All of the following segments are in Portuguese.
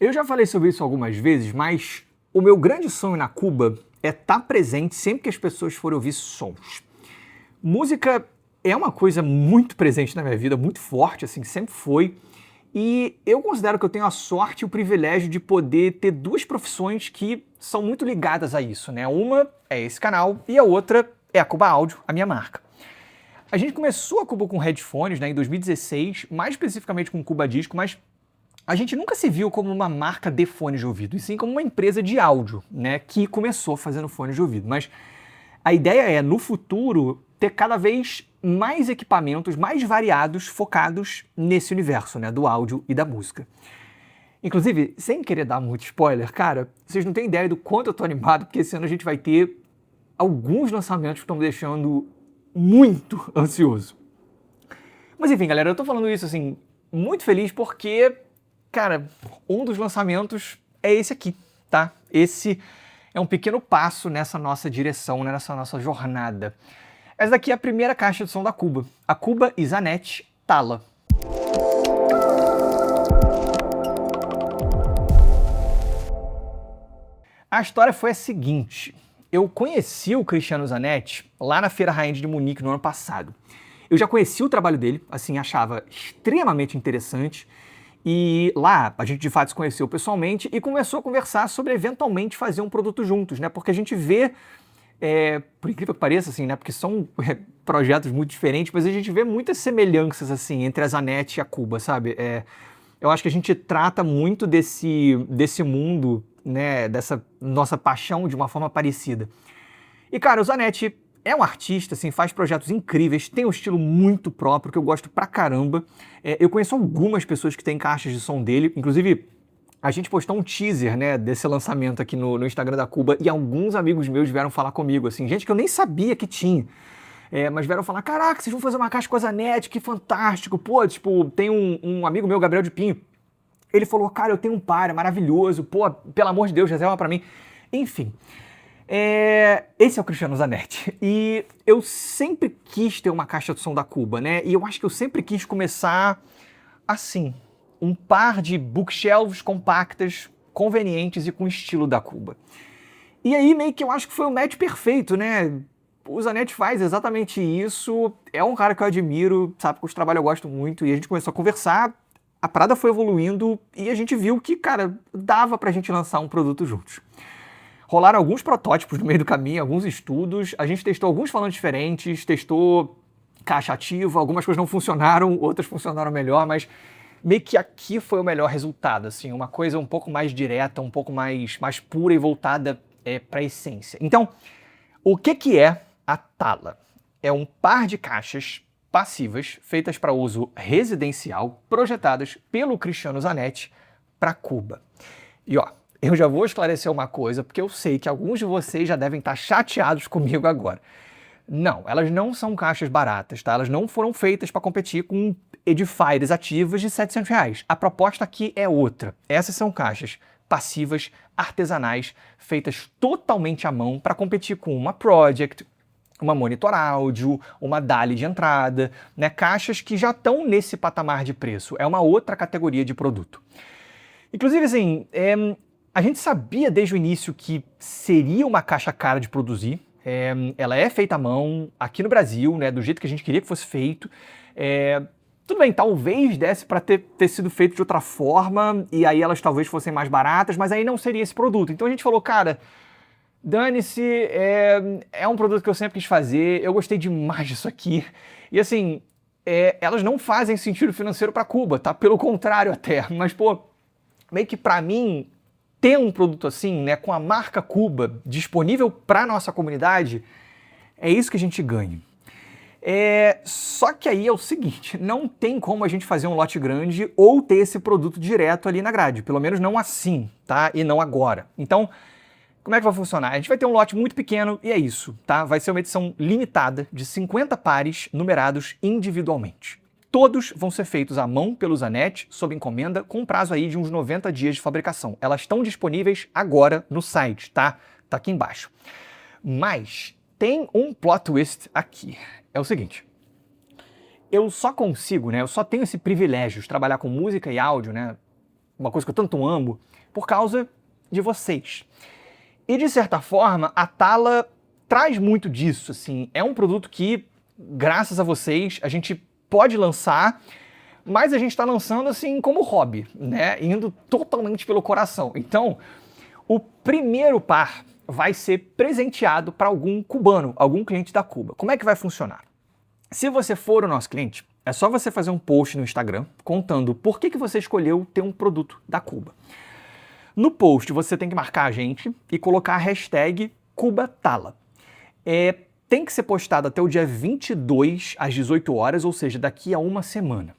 Eu já falei sobre isso algumas vezes, mas o meu grande sonho na Cuba é estar presente sempre que as pessoas forem ouvir sons. Música é uma coisa muito presente na minha vida, muito forte, assim, sempre foi. E eu considero que eu tenho a sorte e o privilégio de poder ter duas profissões que são muito ligadas a isso, né? Uma é esse canal e a outra é a Cuba Áudio, a minha marca. A gente começou a Cuba com headphones, né, em 2016, mais especificamente com Cuba Disco, mas a gente nunca se viu como uma marca de fones de ouvido, e sim como uma empresa de áudio, né, que começou fazendo fones de ouvido. Mas a ideia é, no futuro, ter cada vez mais equipamentos mais variados focados nesse universo, né, do áudio e da música. Inclusive, sem querer dar muito spoiler, cara, vocês não têm ideia do quanto eu tô animado, porque esse ano a gente vai ter alguns lançamentos que estão me deixando muito ansioso. Mas enfim, galera, eu tô falando isso assim, muito feliz porque, cara, um dos lançamentos é esse aqui, tá? Esse é um pequeno passo nessa nossa direção, né, nessa nossa jornada. Essa daqui é a primeira caixa de som da Cuba, a Cuba Isanette Tala. A história foi a seguinte: eu conheci o Cristiano Zanetti lá na Feira High-End de Munique no ano passado. Eu já conhecia o trabalho dele, assim, achava extremamente interessante, e lá a gente de fato se conheceu pessoalmente e começou a conversar sobre eventualmente fazer um produto juntos, né? Porque a gente vê, por incrível que pareça, assim, né? Porque são projetos muito diferentes, mas a gente vê muitas semelhanças, assim, entre a Zanetti e a Cuba, sabe? Eu acho que a gente trata muito desse mundo, né, dessa nossa paixão de uma forma parecida. E, cara, o Zanetti é um artista, assim, faz projetos incríveis, tem um estilo muito próprio, que eu gosto pra caramba. Eu conheço algumas pessoas que têm caixas de som dele, inclusive a gente postou um teaser, né, desse lançamento aqui no Instagram da Cuba, e alguns amigos meus vieram falar comigo, assim, gente que eu nem sabia que tinha. Mas vieram falar, caraca, vocês vão fazer uma caixa com a Zanetti, que fantástico. Pô, tipo, tem um amigo meu, Gabriel de Pinho, ele falou, cara, eu tenho um par, é maravilhoso, pô, pelo amor de Deus, reserva pra mim. Enfim, esse é o Cristiano Zanetti. E eu sempre quis ter uma caixa de som da Cuba, né? E eu acho que eu sempre quis começar assim, um par de bookshelves compactas, convenientes e com estilo da Cuba. E aí meio que eu acho que foi o match perfeito, né? O Zanetti faz exatamente isso, é um cara que eu admiro, sabe, que os trabalhos eu gosto muito, e a gente começou a conversar, a parada foi evoluindo e a gente viu que, cara, dava pra gente lançar um produto juntos. Rolaram alguns protótipos no meio do caminho, alguns estudos, a gente testou alguns falantes diferentes, testou caixa ativa, algumas coisas não funcionaram, outras funcionaram melhor, mas meio que aqui foi o melhor resultado, assim, uma coisa um pouco mais direta, um pouco mais pura e voltada pra essência. Então, o que é a Tala? É um par de caixas passivas feitas para uso residencial, projetadas pelo Cristiano Zanetti para Cuba. E ó, eu já vou esclarecer uma coisa, porque eu sei que alguns de vocês já devem estar chateados comigo agora. Não, elas não são caixas baratas, tá? Elas não foram feitas para competir com edifiers ativas de R$ 700. A proposta aqui é outra. Essas são caixas passivas, artesanais, feitas totalmente à mão para competir com uma Project, uma Monitor Áudio, uma DALI de entrada, né? Caixas que já estão nesse patamar de preço. É uma outra categoria de produto. Inclusive, assim, a gente sabia desde o início que seria uma caixa cara de produzir. Ela é feita à mão, aqui no Brasil, né? Do jeito que a gente queria que fosse feito. Tudo bem, talvez desse para ter sido feito de outra forma, e aí elas talvez fossem mais baratas, mas aí não seria esse produto. Então a gente falou, cara, dane-se, é um produto que eu sempre quis fazer, eu gostei demais disso aqui. E assim, elas não fazem sentido financeiro para Cuba, tá? Pelo contrário até. Mas, pô, meio que para mim, ter um produto assim, né, com a marca Cuba disponível para nossa comunidade, é isso que a gente ganha. Só que aí é o seguinte, não tem como a gente fazer um lote grande ou ter esse produto direto ali na grade, pelo menos não assim, tá? E não agora. Então, como é que vai funcionar? A gente vai ter um lote muito pequeno e é isso, tá? Vai ser uma edição limitada de 50 pares numerados individualmente. Todos vão ser feitos à mão pelo Zanetti, sob encomenda, com um prazo aí de uns 90 dias de fabricação. Elas estão disponíveis agora no site, tá? Tá aqui embaixo. Mas tem um plot twist aqui. É o seguinte, eu só consigo, né, eu só tenho esse privilégio de trabalhar com música e áudio, né, uma coisa que eu tanto amo, por causa de vocês. E de certa forma, a Tala traz muito disso, assim, é um produto que, graças a vocês, a gente pode lançar, mas a gente está lançando assim como hobby, né? Indo totalmente pelo coração. Então, o primeiro par vai ser presenteado para algum cubano, algum cliente da Cuba. Como é que vai funcionar? Se você for o nosso cliente, é só você fazer um post no Instagram contando por que você escolheu ter um produto da Cuba. No post você tem que marcar a gente e colocar a hashtag CubaTala. Tem que ser postado até o dia 22 às 18 horas, ou seja, daqui a uma semana.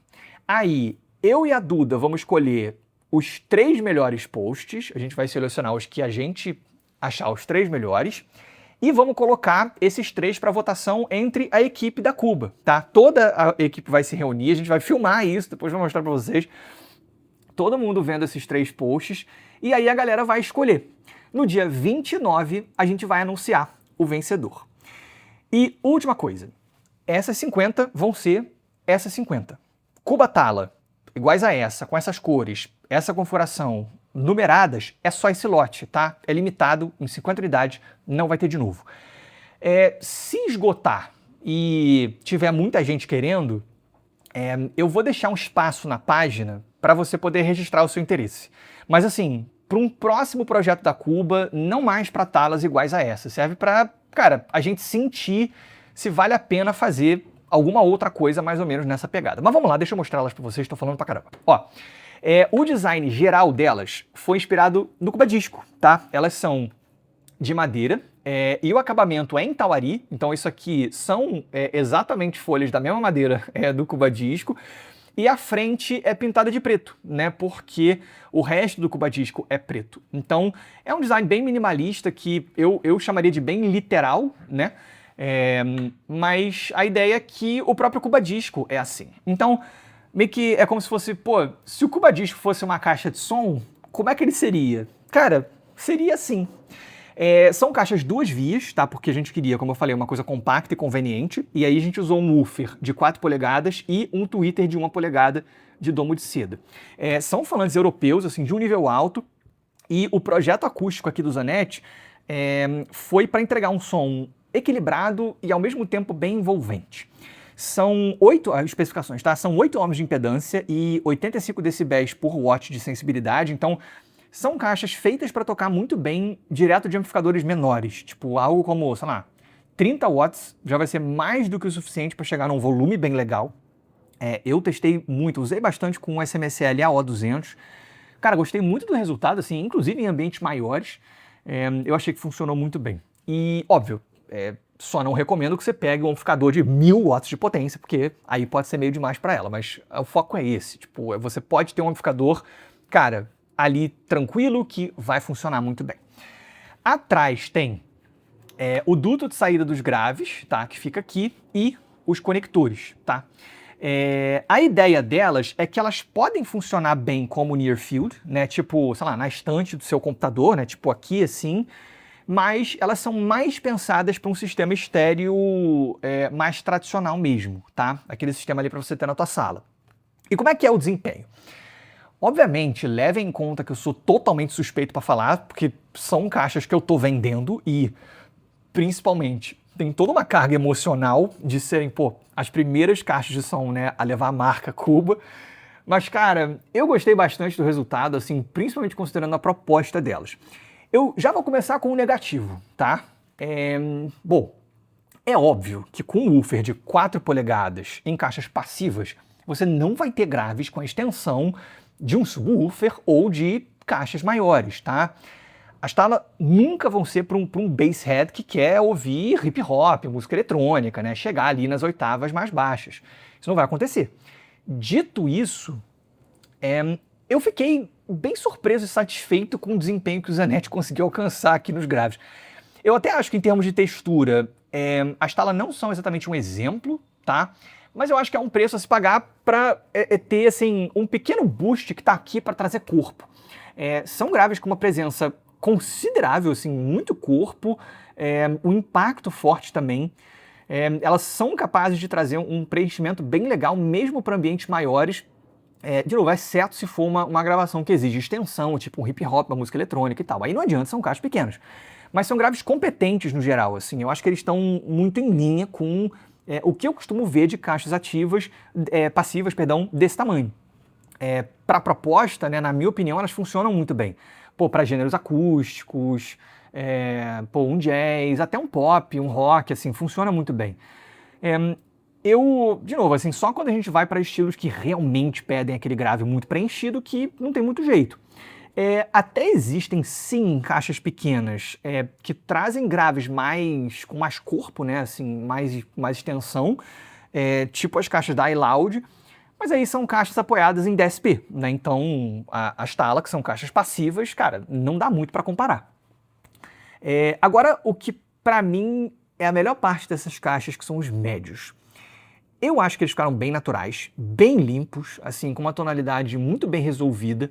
Aí, eu e a Duda vamos escolher os 3 melhores posts, a gente vai selecionar os que a gente achar os 3 melhores, e vamos colocar esses 3 para votação entre a equipe da Cuba, tá? Toda a equipe vai se reunir, a gente vai filmar isso, depois vou mostrar para vocês. Todo mundo vendo esses 3 posts, e aí a galera vai escolher. No dia 29, a gente vai anunciar o vencedor. E última coisa, essas 50 vão ser essas 50. CubaTala, iguais a essa, com essas cores, essa configuração, numeradas, é só esse lote, tá? É limitado em 50 unidades, não vai ter de novo. Se esgotar e tiver muita gente querendo, eu vou deixar um espaço na página para você poder registrar o seu interesse. Mas assim, para um próximo projeto da Cuba, não mais para talas iguais a essa. Serve para, cara, a gente sentir se vale a pena fazer alguma outra coisa mais ou menos nessa pegada. Mas vamos lá, deixa eu mostrar elas para vocês, estou falando pra caramba. Ó, o design geral delas foi inspirado no Cuba Disco, tá? Elas são de madeira e o acabamento é em tauari, então isso aqui são exatamente folhas da mesma madeira do Cuba Disco. E a frente é pintada de preto, né? Porque o resto do Cuba Disco é preto. Então, é um design bem minimalista que eu chamaria de bem literal, né? Mas a ideia é que o próprio Cuba Disco é assim. Então, meio que é como se fosse, pô, se o Cuba Disco fosse uma caixa de som, como é que ele seria? Cara, seria assim. São caixas 2 vias, tá? Porque a gente queria, como eu falei, uma coisa compacta e conveniente. E aí a gente usou um woofer de 4 polegadas e um tweeter de 1 polegada de domo de seda. São falantes europeus, assim, de um nível alto. E o projeto acústico aqui do Zanetti foi para entregar um som equilibrado e ao mesmo tempo bem envolvente. São 8 especificações, tá? São 8 ohms de impedância e 85 decibéis por watt de sensibilidade. Então, são caixas feitas para tocar muito bem direto de amplificadores menores, tipo algo como, sei lá, 30 watts já vai ser mais do que o suficiente para chegar num volume bem legal. Eu testei muito, usei bastante com o SMSL AO200. Cara, gostei muito do resultado, assim, inclusive em ambientes maiores. Eu achei que funcionou muito bem. E, óbvio, só não recomendo que você pegue um amplificador de 1000 watts de potência, porque aí pode ser meio demais para ela, mas o foco é esse. Tipo, você pode ter um amplificador, cara, ali tranquilo que vai funcionar muito bem. Atrás tem o duto de saída dos graves, tá? Que fica aqui, e os conectores, tá? A ideia delas é que elas podem funcionar bem como near field, né? Tipo, sei lá, na estante do seu computador, né? Tipo aqui assim, mas elas são mais pensadas para um sistema estéreo mais tradicional mesmo, tá? Aquele sistema ali para você ter na tua sala. E como é que é o desempenho? Obviamente, levem em conta que eu sou totalmente suspeito para falar, porque são caixas que eu tô vendendo e, principalmente, tem toda uma carga emocional de serem, pô, as primeiras caixas de som, né, a levar a marca Cuba. Mas, cara, eu gostei bastante do resultado, assim, principalmente considerando a proposta delas. Eu já vou começar com o negativo, tá? Bom, é óbvio que com um woofer de 4 polegadas em caixas passivas, você não vai ter graves com a extensão de um subwoofer ou de caixas maiores, tá? As talas nunca vão ser para um bass head que quer ouvir hip hop, música eletrônica, né? Chegar ali nas oitavas mais baixas. Isso não vai acontecer. Dito isso, eu fiquei bem surpreso e satisfeito com o desempenho que o Zanetti conseguiu alcançar aqui nos graves. Eu até acho que em termos de textura, as talas não são exatamente um exemplo, tá? Mas eu acho que é um preço a se pagar para ter assim, um pequeno boost que está aqui para trazer corpo. São graves com uma presença considerável, assim, muito corpo, um impacto forte também. Elas são capazes de trazer um preenchimento bem legal, mesmo para ambientes maiores. De novo, exceto se for uma gravação que exige extensão, tipo um hip hop, uma música eletrônica e tal. Aí não adianta, são caixas pequenas. Mas são graves competentes no geral, assim. Eu acho que eles estão muito em linha com o que eu costumo ver de caixas passivas, desse tamanho. Para a proposta, né, na minha opinião, elas funcionam muito bem. Pô, para gêneros acústicos, um jazz, até um pop, um rock, assim, funciona muito bem. De novo, assim, só quando a gente vai para estilos que realmente pedem aquele grave muito preenchido que não tem muito jeito. Até existem, sim, caixas pequenas que trazem graves com mais corpo, né, assim, mais extensão, tipo as caixas da iLoud, mas aí são caixas apoiadas em DSP, né, então as Tala, que são caixas passivas, cara, não dá muito para comparar. Agora, o que para mim é a melhor parte dessas caixas, que são os médios. Eu acho que eles ficaram bem naturais, bem limpos, assim, com uma tonalidade muito bem resolvida.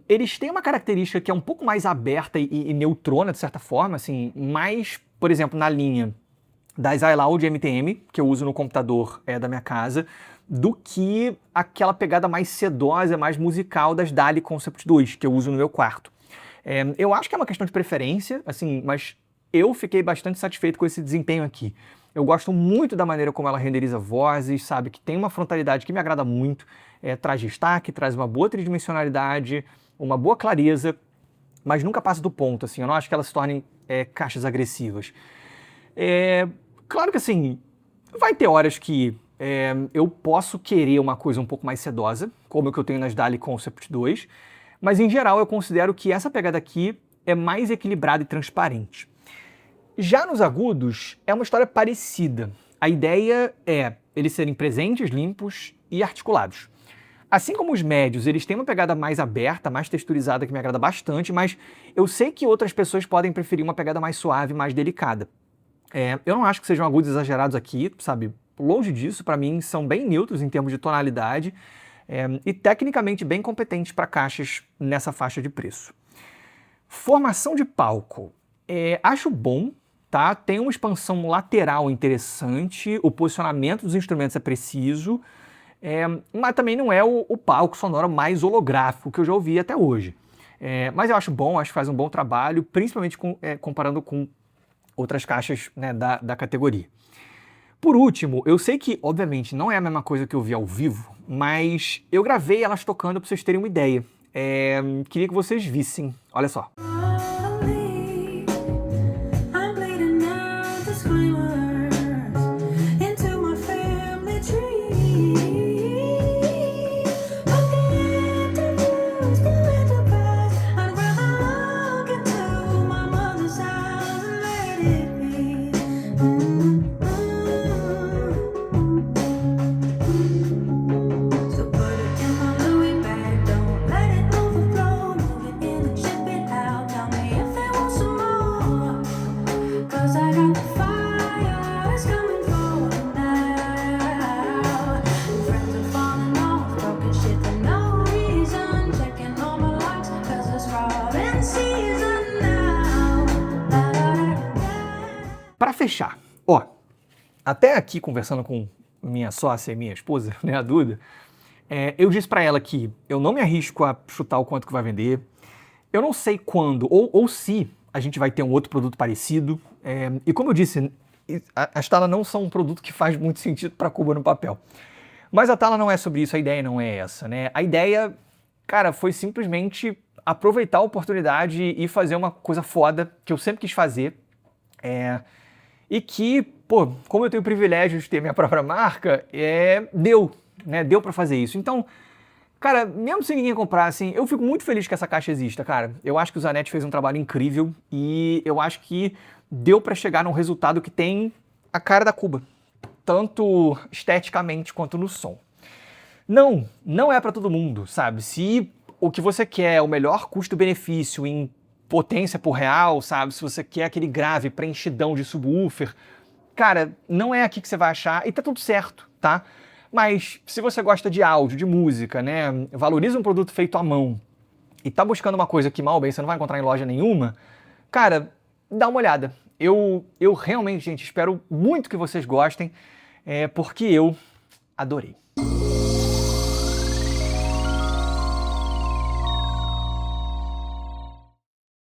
Eles têm uma característica que é um pouco mais aberta e neutrona, de certa forma, assim, mais, por exemplo, na linha das iLoud MTM, que eu uso no computador da minha casa, do que aquela pegada mais sedosa, mais musical das DALI Concept 2, que eu uso no meu quarto. Eu acho que é uma questão de preferência, assim, mas eu fiquei bastante satisfeito com esse desempenho aqui. Eu gosto muito da maneira como ela renderiza vozes, sabe? Que tem uma frontalidade que me agrada muito, traz destaque, traz uma boa tridimensionalidade, uma boa clareza, mas nunca passa do ponto, assim. Eu não acho que elas se tornem caixas agressivas. Claro que, assim, vai ter horas que eu posso querer uma coisa um pouco mais sedosa, como o que eu tenho nas DALI Concept 2, mas em geral eu considero que essa pegada aqui é mais equilibrada e transparente. Já nos agudos, é uma história parecida. A ideia é eles serem presentes, limpos e articulados. Assim como os médios, eles têm uma pegada mais aberta, mais texturizada, que me agrada bastante, mas eu sei que outras pessoas podem preferir uma pegada mais suave, mais delicada. Eu não acho que sejam agudos exagerados aqui, sabe? Longe disso, para mim, são bem neutros em termos de tonalidade e tecnicamente bem competentes para caixas nessa faixa de preço. Formação de palco. Acho bom, tá? Tem uma expansão lateral interessante, o posicionamento dos instrumentos é preciso, mas também não é o palco sonoro mais holográfico que eu já ouvi até hoje. Mas eu acho bom, acho que faz um bom trabalho, principalmente comparando com outras caixas, né, da categoria. Por último, eu sei que, obviamente, não é a mesma coisa que eu vi ao vivo, mas eu gravei elas tocando para vocês terem uma ideia. Queria que vocês vissem. Olha só. Para fechar, até aqui conversando com minha sócia e minha esposa, né, a Duda, eu disse para ela que eu não me arrisco a chutar o quanto que vai vender, eu não sei quando ou se a gente vai ter um outro produto parecido, e como eu disse, as Tala não são um produto que faz muito sentido para Cuba no papel. Mas a Tala não é sobre isso, a ideia não é essa, né? A ideia, cara, foi simplesmente aproveitar a oportunidade e fazer uma coisa foda que eu sempre quis fazer, e que, pô, como eu tenho o privilégio de ter minha própria marca, deu para fazer isso. Então, cara, mesmo sem ninguém comprar, assim, eu fico muito feliz que essa caixa exista, cara. Eu acho que o Zanetti fez um trabalho incrível e eu acho que deu para chegar num resultado que tem a cara da Cuba, tanto esteticamente quanto no som. Não é para todo mundo, sabe? Se o que você quer é o melhor custo-benefício em potência por real, sabe? Se você quer aquele grave preenchidão de subwoofer, cara, não é aqui que você vai achar e tá tudo certo, tá? Mas se você gosta de áudio, de música, né, valoriza um produto feito à mão e tá buscando uma coisa que mal bem você não vai encontrar em loja nenhuma, cara, dá uma olhada. Eu realmente, gente, espero muito que vocês gostem, porque eu adorei.